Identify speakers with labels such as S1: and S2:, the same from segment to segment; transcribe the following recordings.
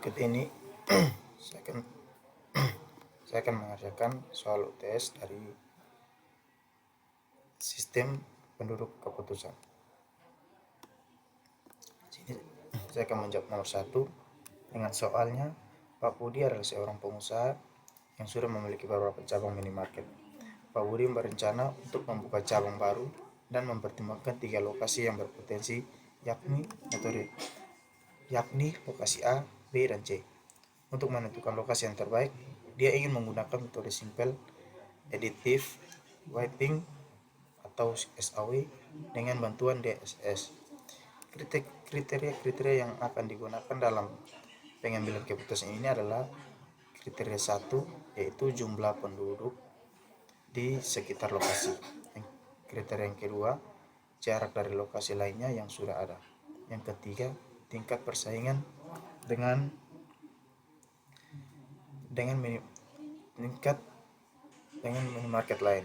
S1: Berikut ini saya akan saya akan mengerjakan soal UTS dari sistem penduduk keputusan. Sini saya akan menjawab nomor 1 dengan soalnya. Pak Budi adalah seorang pengusaha yang sudah memiliki beberapa cabang minimarket. Pak Budi berencana untuk membuka cabang baru dan mempertimbangkan 3 lokasi yang berpotensi, yakni lokasi A, B, dan C. Untuk menentukan lokasi yang terbaik, dia ingin menggunakan metode simple additive weighting atau SAW dengan bantuan DSS. Kriteria yang akan digunakan dalam pengambilan keputusan ini adalah kriteria 1, yaitu jumlah penduduk di sekitar lokasi. Kriteria yang kedua, jarak dari lokasi lainnya yang sudah ada. Yang ketiga, tingkat persaingan dengan minimarket lain.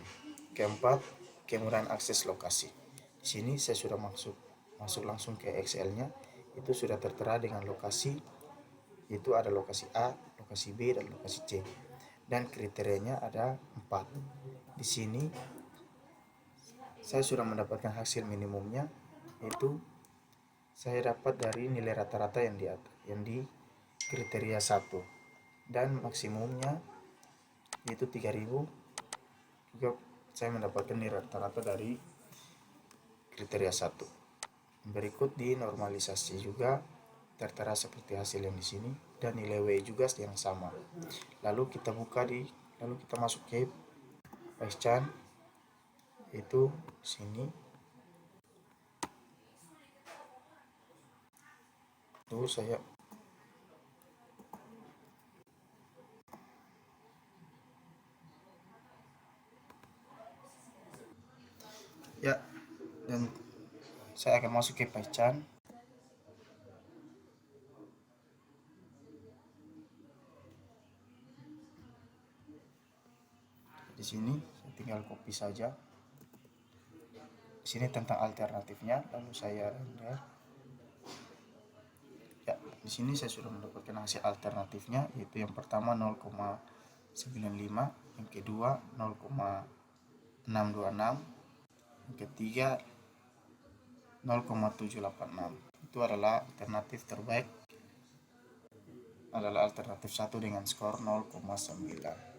S1: Keempat, kemudahan akses lokasi. Di sini saya sudah masuk langsung ke Excel-nya. Itu sudah tertera dengan lokasi, itu ada lokasi A, lokasi B, dan lokasi C. Dan kriterianya ada 4. Di sini saya sudah mendapatkan hasil minimumnya, yaitu saya dapat dari nilai rata-rata yang di kriteria 1, dan maksimumnya yaitu 3000. Juga saya mendapatkan nilai rata-rata dari kriteria 1. Berikut di normalisasi juga tertera seperti hasil yang di sini, dan nilai W juga yang sama. Lalu kita masuk ke Paiscan, itu sini. Tuh saya ya, dan saya akan masuk ke Paiscan. Di sini saya tinggal copy saja. Di sini tentang alternatifnya, lalu saya render. Ya, di sini saya sudah mendapatkan hasil alternatifnya, yaitu yang pertama 0,95, yang kedua 0,626, yang ketiga 0,786. Itu adalah alternatif terbaik, adalah alternatif 1 dengan skor 0,9.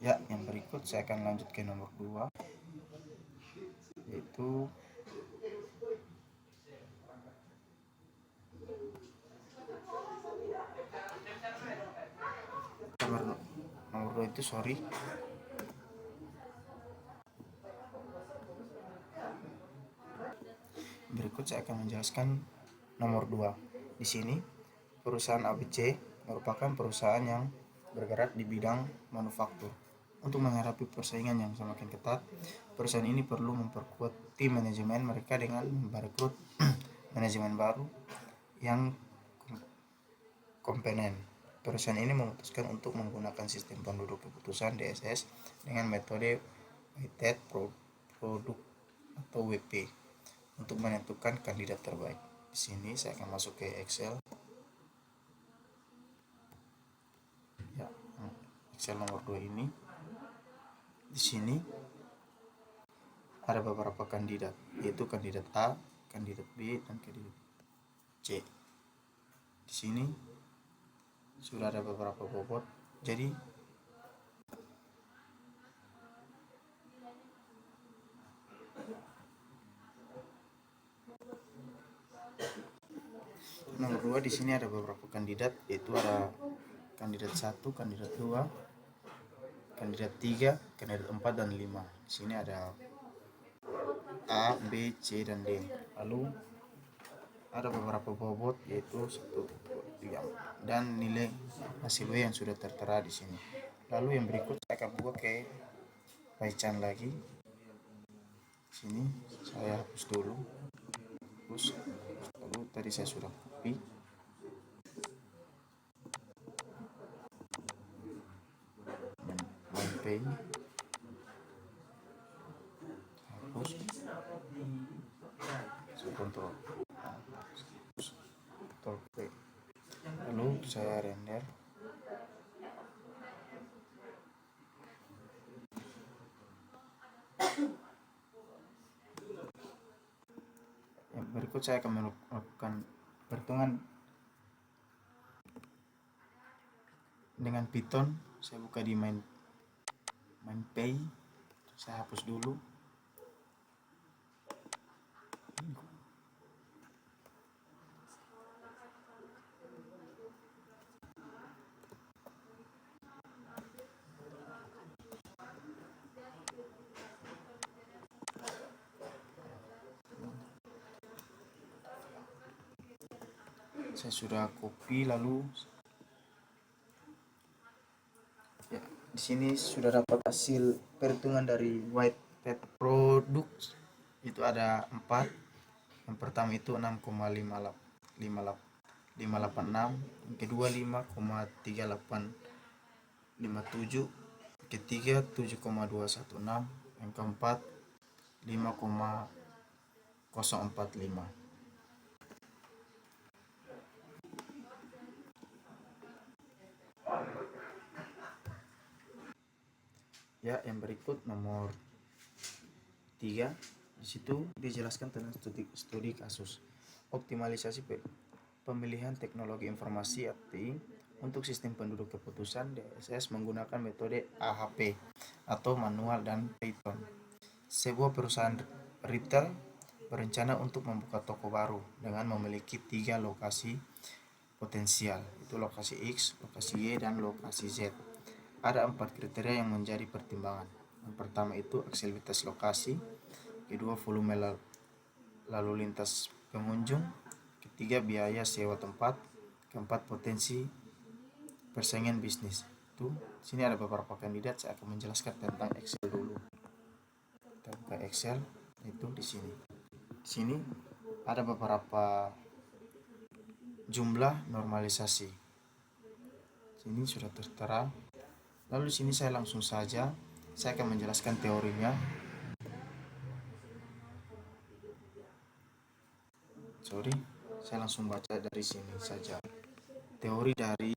S1: Ya, yang berikut saya akan lanjut ke nomor 2, yaitu nomor 2 itu Berikut saya akan menjelaskan nomor 2. Di sini perusahaan ABC merupakan perusahaan yang bergerak di bidang manufaktur. Untuk menghadapi persaingan yang semakin ketat, perusahaan ini perlu memperkuat tim manajemen mereka dengan merekrut manajemen baru yang kompeten. Perusahaan ini memutuskan untuk menggunakan sistem penduduk keputusan DSS dengan metode weighted product atau WP untuk menentukan kandidat terbaik. Di sini saya akan masuk ke Excel. Ya, Excel nomor 2 ini. Di sini ada beberapa kandidat, yaitu kandidat A, kandidat B, dan kandidat C. Di sini sudah ada beberapa bobot. Jadi nomor 2 di sini ada beberapa kandidat, yaitu ada kandidat 1, kandidat 2, kandidat 3, kandidat 4, dan 5. Di sini ada A, B, C, dan D. Lalu ada beberapa bobot, yaitu 1, 2, 3, dan nilai hasil W yang sudah tertera di sini. Lalu yang berikut saya akan buka ke Paiscan lagi. Sini saya hapus dulu. Lalu tadi saya sudah copy. MyPay hapus. Saya kontrol P. Lalu saya render. Yang berikut saya akan melakukan perhitungan dengan Python. Saya buka di MyPay. Saya hapus dulu. Saya sudah copy, lalu ya, di sini sudah dapat hasil perhitungan dari Whitepad Products. Itu ada 4. Yang pertama itu 6,586, yang kedua 5,3857, ketiga 7,216, yang keempat 5,045. Ya, yang berikut nomor 3. Di situ dijelaskan tentang studi kasus optimalisasi pemilihan teknologi informasi (ATI) untuk sistem penduduk keputusan DSS menggunakan metode AHP atau manual dan Python. Sebuah perusahaan retail berencana untuk membuka toko baru dengan memiliki 3 lokasi potensial, itu lokasi X, lokasi Y, dan lokasi Z. Ada 4 kriteria yang menjadi pertimbangan. Yang pertama itu aksesibilitas lokasi, kedua volume lalu lintas pengunjung, ketiga biaya sewa tempat, keempat potensi persaingan bisnis. Itu sini ada beberapa kandidat, saya akan menjelaskan tentang Excel dulu. Tentang Excel itu di sini. Di sini ada beberapa jumlah normalisasi. Sini sudah tertera. Lalu di sini saya langsung saja saya akan menjelaskan teorinya. Saya langsung baca dari sini saja. Teori dari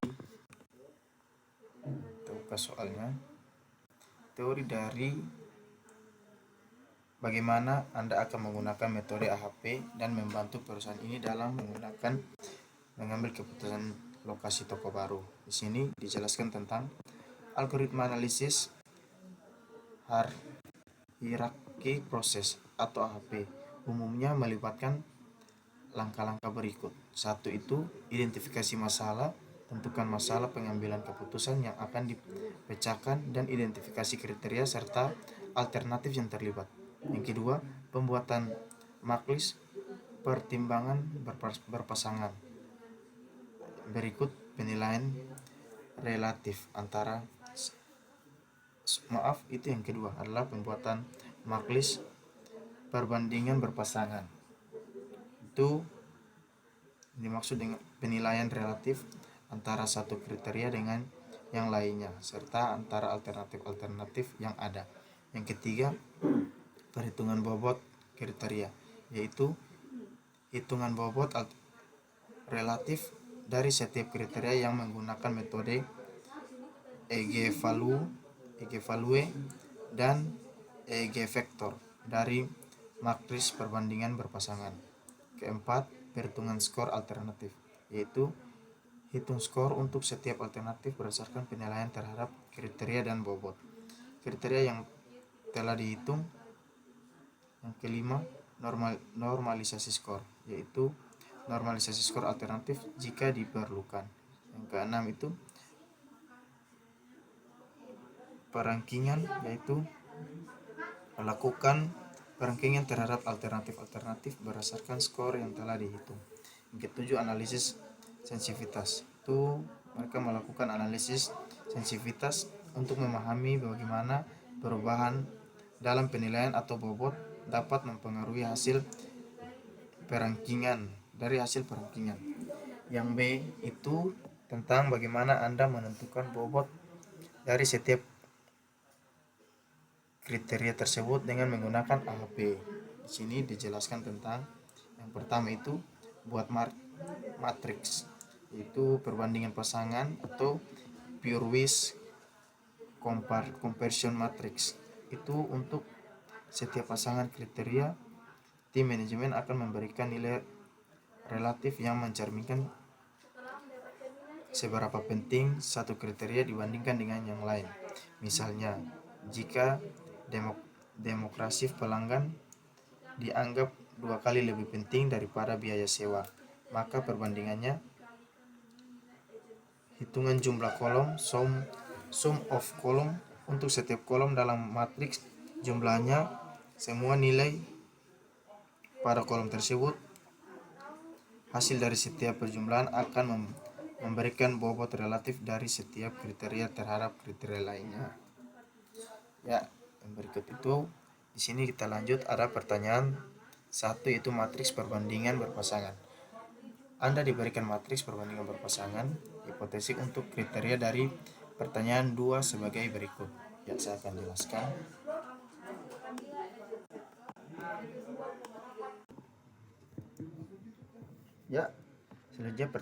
S1: buka soalnya. Teori dari bagaimana Anda akan menggunakan metode AHP dan membantu perusahaan ini dalam mengambil keputusan lokasi toko baru. Di sini dijelaskan tentang algoritma analisis hierarki proses atau AHP. Umumnya melibatkan langkah-langkah berikut. 1 itu identifikasi masalah, tentukan masalah pengambilan keputusan yang akan dipecahkan dan identifikasi kriteria serta alternatif yang terlibat. Yang kedua, pembuatan matriks pertimbangan berpasangan. Berikut penilaian relatif antara itu yang kedua adalah pembuatan matriks perbandingan berpasangan. Itu dimaksud dengan penilaian relatif antara satu kriteria dengan yang lainnya serta antara alternatif yang ada. Yang ketiga, perhitungan bobot kriteria, yaitu hitungan bobot relatif dari setiap kriteria yang menggunakan metode EG-value dan EG-vektor dari matriks perbandingan berpasangan. Keempat, perhitungan skor alternatif, yaitu hitung skor untuk setiap alternatif berdasarkan penilaian terhadap kriteria dan bobot kriteria yang telah dihitung. Yang kelima, normalisasi skor, yaitu normalisasi skor alternatif jika diperlukan. Yang keenam itu perangkingan, yaitu melakukan perangkingan terhadap alternatif berdasarkan skor yang telah dihitung. Yang ketujuh, analisis sensitivitas, itu mereka melakukan analisis sensitivitas untuk memahami bagaimana perubahan dalam penilaian atau bobot dapat mempengaruhi hasil perangkingan dari hasil perangkingan. Yang B itu tentang bagaimana Anda menentukan bobot dari setiap kriteria tersebut dengan menggunakan AHP. Di sini dijelaskan tentang yang pertama itu buat matriks, itu perbandingan pasangan atau pure Weiss comparison matrix. Itu untuk setiap pasangan kriteria, tim manajemen akan memberikan nilai relatif yang mencerminkan seberapa penting satu kriteria dibandingkan dengan yang lain. Misalnya, jika demokrasi pelanggan dianggap 2 kali lebih penting daripada biaya sewa, maka perbandingannya hitungan jumlah kolom, sum of kolom untuk setiap kolom dalam matriks, jumlahnya semua nilai pada kolom tersebut. Hasil dari setiap perjumlahan akan memberikan bobot relatif dari setiap kriteria terhadap kriteria lainnya. Ya, yang berikut itu di sini kita lanjut, ada pertanyaan 1 itu matriks perbandingan berpasangan. Anda diberikan matriks perbandingan berpasangan, hipotesis untuk kriteria dari pertanyaan 2 sebagai berikut. Ya, saya akan jelaskan. Ya, selanjutnya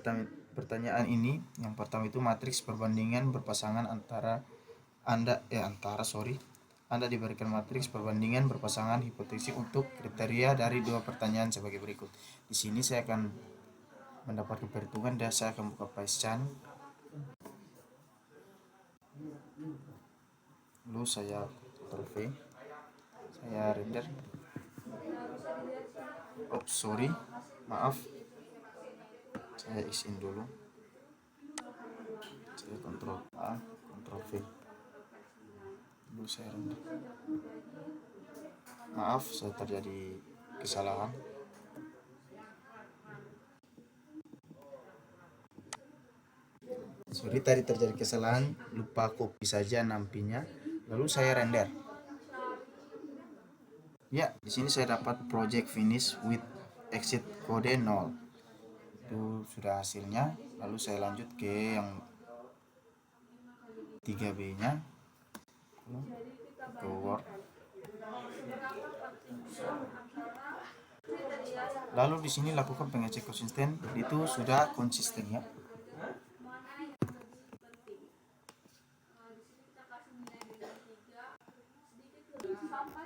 S1: pertanyaan ini yang pertama itu matriks perbandingan berpasangan Anda diberikan matriks perbandingan berpasangan hipotesis untuk kriteria dari 2 pertanyaan sebagai berikut. Di sini saya akan mendapatkan perhitungan dan saya akan buka Python. Lalu saya Ctrl V, saya render. Maaf, saya isin dulu. Saya Ctrl A, Ctrl V. Lalu saya render. Maaf, saya terjadi kesalahan. Sorry, tadi terjadi kesalahan, lupa copy saja nampinya. Lalu saya render. Ya, di sini saya dapat project finish with exit kode 0. Itu sudah hasilnya. Lalu saya lanjut ke yang 3B-nya. Ke Word. Lalu di sini lakukan pengecek konsisten, itu sudah konsisten ya.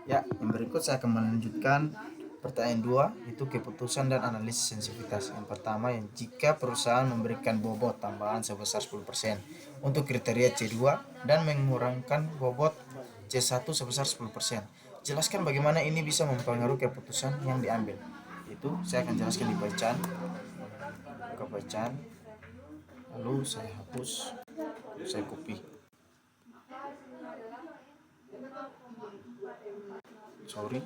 S1: Ya, yang berikut saya akan melanjutkan pertanyaan 2 itu keputusan dan analisis sensitivitas. Yang pertama, yang jika perusahaan memberikan bobot tambahan sebesar 10% untuk kriteria C2 dan mengurangkan bobot C1 sebesar 10%. Jelaskan bagaimana ini bisa mempengaruhi keputusan yang diambil. Itu saya akan jelaskan di Python. Buka Python. Lalu saya hapus, saya copy. Sorry.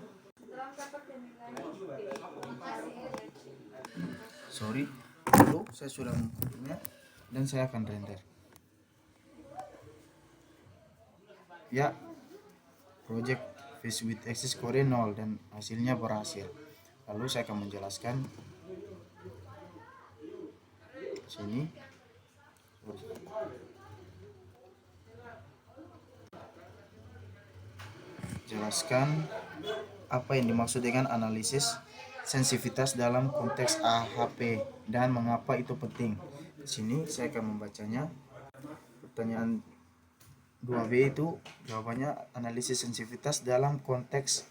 S1: Lalu saya sudah mengkopinya dan saya akan render. Ya, project face with access kode 0 dan hasilnya berhasil. Lalu saya akan menjelaskan sini. Jelaskan apa yang dimaksud dengan analisis sensitivitas dalam konteks AHP dan mengapa itu penting. Di sini saya akan membacanya. Pertanyaan 2B itu jawabannya analisis sensitivitas dalam konteks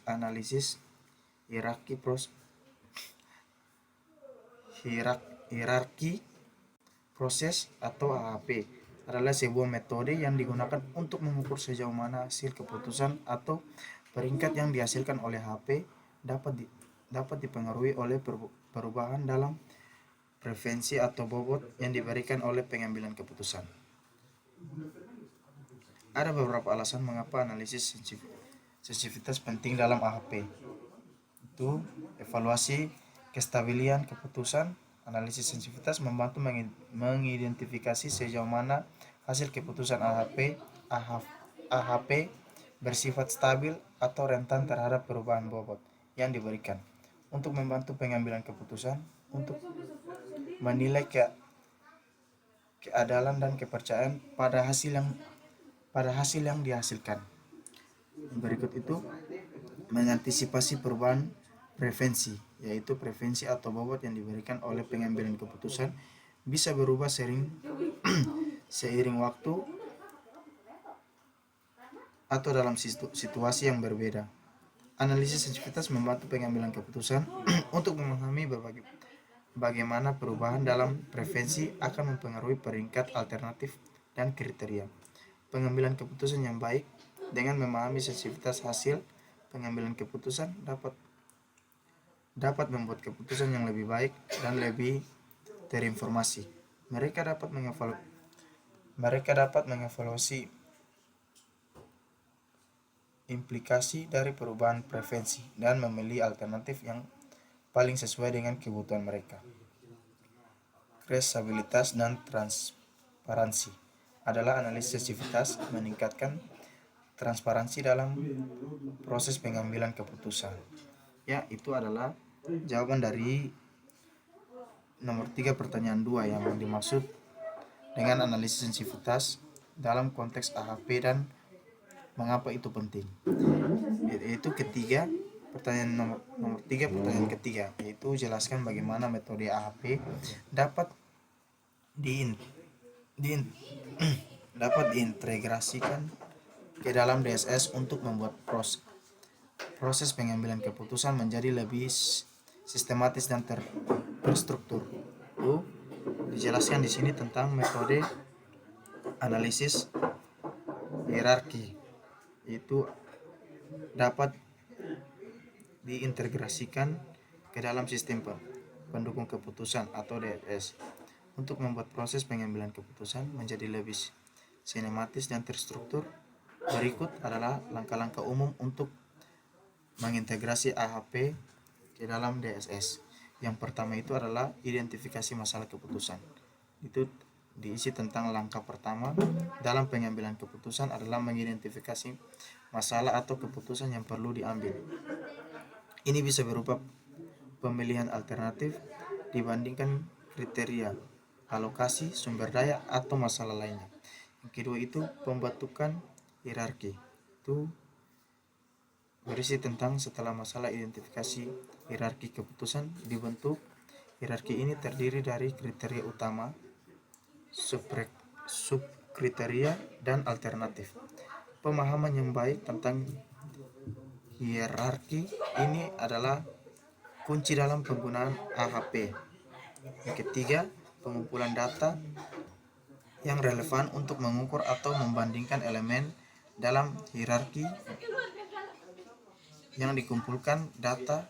S1: analisis hierarki proses atau AHP adalah sebuah metode yang digunakan untuk mengukur sejauh mana hasil keputusan atau peringkat yang dihasilkan oleh HP dapat dipengaruhi oleh perubahan dalam preferensi atau bobot yang diberikan oleh pengambilan keputusan. Ada beberapa alasan mengapa analisis sensitivitas penting dalam AHP. Itu evaluasi kestabilan keputusan. Analisis sensitivitas membantu mengidentifikasi sejauh mana hasil keputusan AHP bersifat stabil atau rentan terhadap perubahan bobot yang diberikan untuk membantu pengambilan keputusan, untuk menilai keadalan dan kepercayaan pada hasil yang dihasilkan. Berikut itu mengantisipasi perubahan preferensi, yaitu preferensi atau bobot yang diberikan oleh pengambilan keputusan bisa berubah seiring waktu atau dalam situasi yang berbeda. Analisis sensitivitas membantu pengambilan keputusan untuk memahami bagaimana perubahan dalam preferensi akan mempengaruhi peringkat alternatif dan kriteria. Pengambilan keputusan yang baik dengan memahami sensitivitas hasil pengambilan keputusan dapat membuat keputusan yang lebih baik dan lebih terinformasi. Mereka dapat mengevaluasi implikasi dari perubahan preferensi dan memilih alternatif yang paling sesuai dengan kebutuhan mereka. Traceabilitas dan transparansi adalah analisis sensitivitas meningkatkan transparansi dalam proses pengambilan keputusan. Ya, itu adalah jawaban dari nomor 3 pertanyaan 2 yang dimaksud dengan analisis sensitivitas dalam konteks AHP dan mengapa itu penting. Yaitu ketiga, pertanyaan nomor 3 pertanyaan ketiga, yaitu jelaskan bagaimana metode AHP dapat diintegrasikan ke dalam DSS untuk membuat proses pengambilan keputusan menjadi lebih sistematis dan terstruktur. Dijelaskan di sini tentang metode analisis hierarki, itu dapat diintegrasikan ke dalam sistem pendukung keputusan atau DSS untuk membuat proses pengambilan keputusan menjadi lebih sinematis dan terstruktur. Berikut adalah langkah-langkah umum untuk mengintegrasi AHP ke dalam DSS. Yang pertama itu adalah identifikasi masalah keputusan. Itu diisi tentang langkah pertama dalam pengambilan keputusan adalah mengidentifikasi masalah atau keputusan yang perlu diambil. Ini bisa berupa pemilihan alternatif dibandingkan kriteria, alokasi, sumber daya, atau masalah lainnya. Yang kedua itu pembentukan hierarki. Itu berisi tentang setelah masalah identifikasi hierarki keputusan dibentuk. Hierarki ini terdiri dari kriteria utama, subkriteria, dan alternatif. Pemahaman yang baik tentang hierarki ini adalah kunci dalam penggunaan AHP. Yang ketiga, pengumpulan data yang relevan untuk mengukur atau membandingkan elemen dalam hierarki yang dikumpulkan data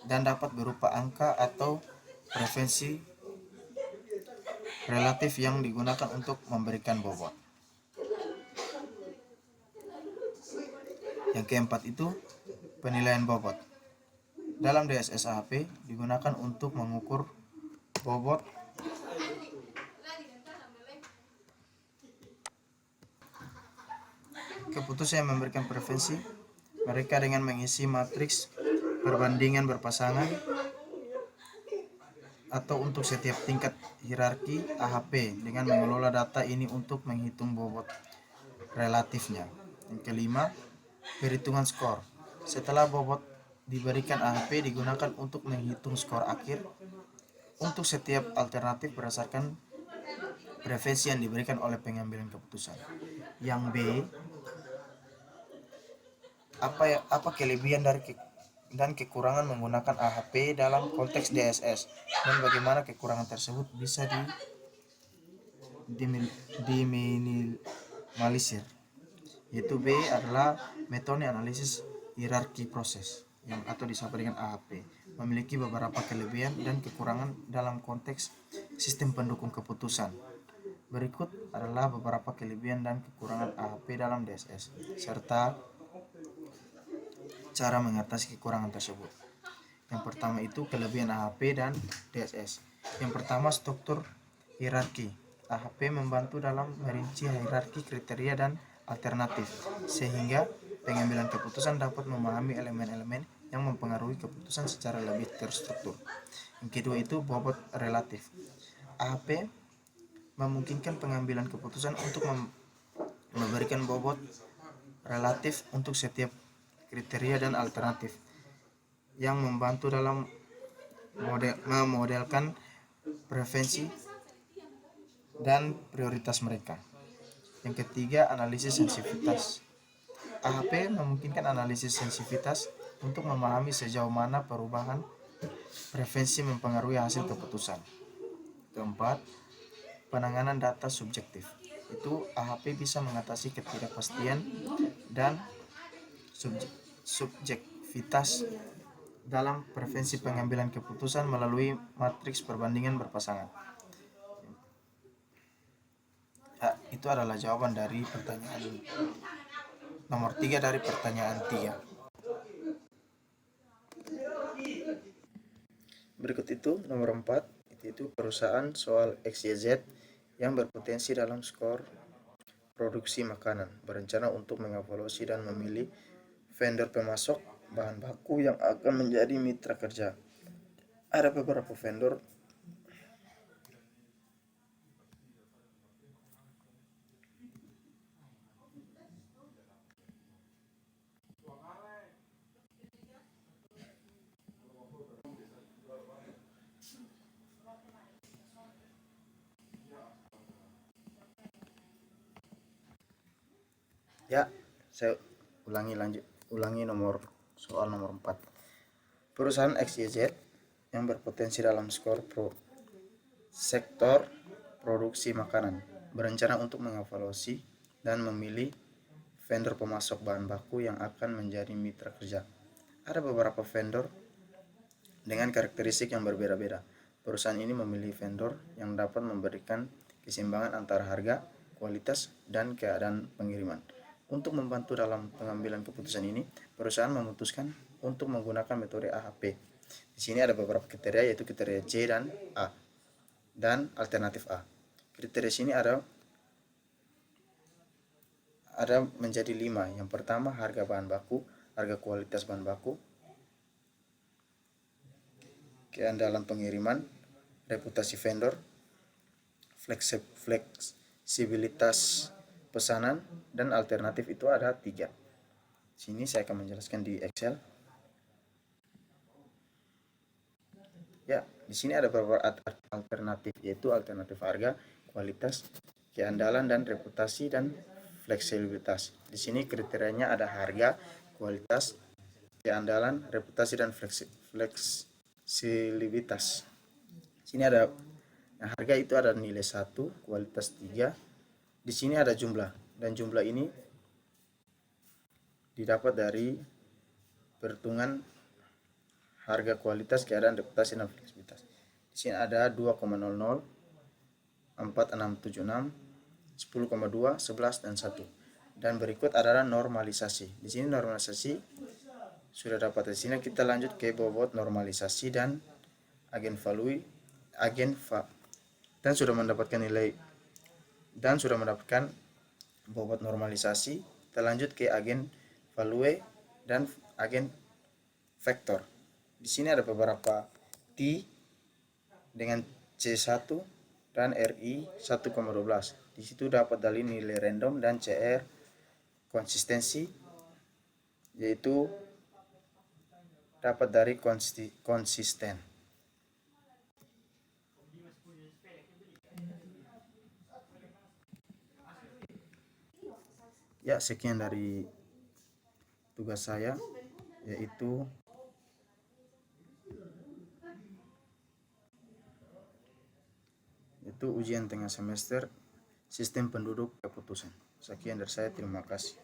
S1: dan dapat berupa angka atau preferensi relatif yang digunakan untuk memberikan bobot. Yang keempat itu penilaian bobot. Dalam DSS AHP digunakan untuk mengukur bobot keputusan yang memberikan preferensi mereka dengan mengisi matriks perbandingan berpasangan atau untuk setiap tingkat hierarki AHP dengan mengelola data ini untuk menghitung bobot relatifnya. Yang kelima, perhitungan skor. Setelah bobot diberikan, AHP digunakan untuk menghitung skor akhir untuk setiap alternatif berdasarkan preferensi yang diberikan oleh pengambilan keputusan. Yang B, apa kelebihan dan kekurangan menggunakan AHP dalam konteks DSS dan bagaimana kekurangan tersebut bisa diminimalisir. Yaitu B adalah metode analisis hierarki proses yang atau disebut dengan AHP memiliki beberapa kelebihan dan kekurangan dalam konteks sistem pendukung keputusan. Berikut adalah beberapa kelebihan dan kekurangan AHP dalam DSS serta cara mengatasi kekurangan tersebut. Yang pertama itu kelebihan AHP dan DSS. Yang pertama, struktur hierarki. AHP membantu dalam merinci hierarki kriteria dan alternatif sehingga pengambilan keputusan dapat memahami elemen-elemen yang mempengaruhi keputusan secara lebih terstruktur. Yang kedua itu bobot relatif. AHP memungkinkan pengambilan keputusan untuk memberikan bobot relatif untuk setiap kriteria dan alternatif yang membantu dalam memodelkan preferensi dan prioritas mereka. Yang ketiga, analisis sensitivitas. AHP memungkinkan analisis sensitivitas untuk memahami sejauh mana perubahan preferensi mempengaruhi hasil keputusan. Keempat, penanganan data subjektif. Itu AHP bisa mengatasi ketidakpastian dan subjektivitas dalam preferensi pengambilan keputusan melalui matriks perbandingan berpasangan. Itu adalah jawaban dari pertanyaan nomor 3 dari pertanyaan 3. Berikut itu nomor 4, itu perusahaan soal XYZ yang berpotensi dalam skor produksi makanan berencana untuk mengevaluasi dan memilih vendor pemasok bahan baku yang akan menjadi mitra kerja. Ada beberapa vendor ya, saya ulangi soal nomor 4. Perusahaan XYZ yang berpotensi dalam skor sektor produksi makanan berencana untuk mengevaluasi dan memilih vendor pemasok bahan baku yang akan menjadi mitra kerja. Ada beberapa vendor dengan karakteristik yang berbeda-beda. Perusahaan ini memilih vendor yang dapat memberikan keseimbangan antara harga, kualitas, dan keadaan pengiriman. Untuk membantu dalam pengambilan keputusan ini, perusahaan memutuskan untuk menggunakan metode AHP. Di sini ada beberapa kriteria, yaitu kriteria C dan A dan alternatif A. Kriteria sini ada menjadi 5. Yang pertama, harga bahan baku, harga kualitas bahan baku, keandalan pengiriman, reputasi vendor, fleksibilitas pesanan, dan alternatif itu ada 3. Sini saya akan menjelaskan di Excel. Ya, di sini ada beberapa alternatif, yaitu alternatif harga, kualitas, keandalan, dan reputasi, dan fleksibilitas. Di sini kriterianya ada harga, kualitas, keandalan, reputasi, dan fleksibilitas. Sini ada harga itu ada nilai 1, kualitas 3. Di sini ada jumlah, dan jumlah ini didapat dari perhitungan harga, kualitas, keadaan, reputasi, dan fleksibilitas. Di sini ada 2,00, 4676, 10,2, 11, dan 1. Dan berikut adalah normalisasi. Di sini normalisasi sudah dapat. Di sini kita lanjut ke bobot normalisasi dan dan sudah mendapatkan nilai dan sudah mendapatkan bobot normalisasi. Kita lanjut ke agen value dan agen vektor. Di sini ada beberapa T dengan C1 dan RI 1,12. Di situ dapat dari nilai random dan CR konsistensi, yaitu dapat dari konsisten. Ya, sekian dari tugas saya, yaitu ujian tengah semester sistem penduduk keputusan. Sekian dari saya, terima kasih.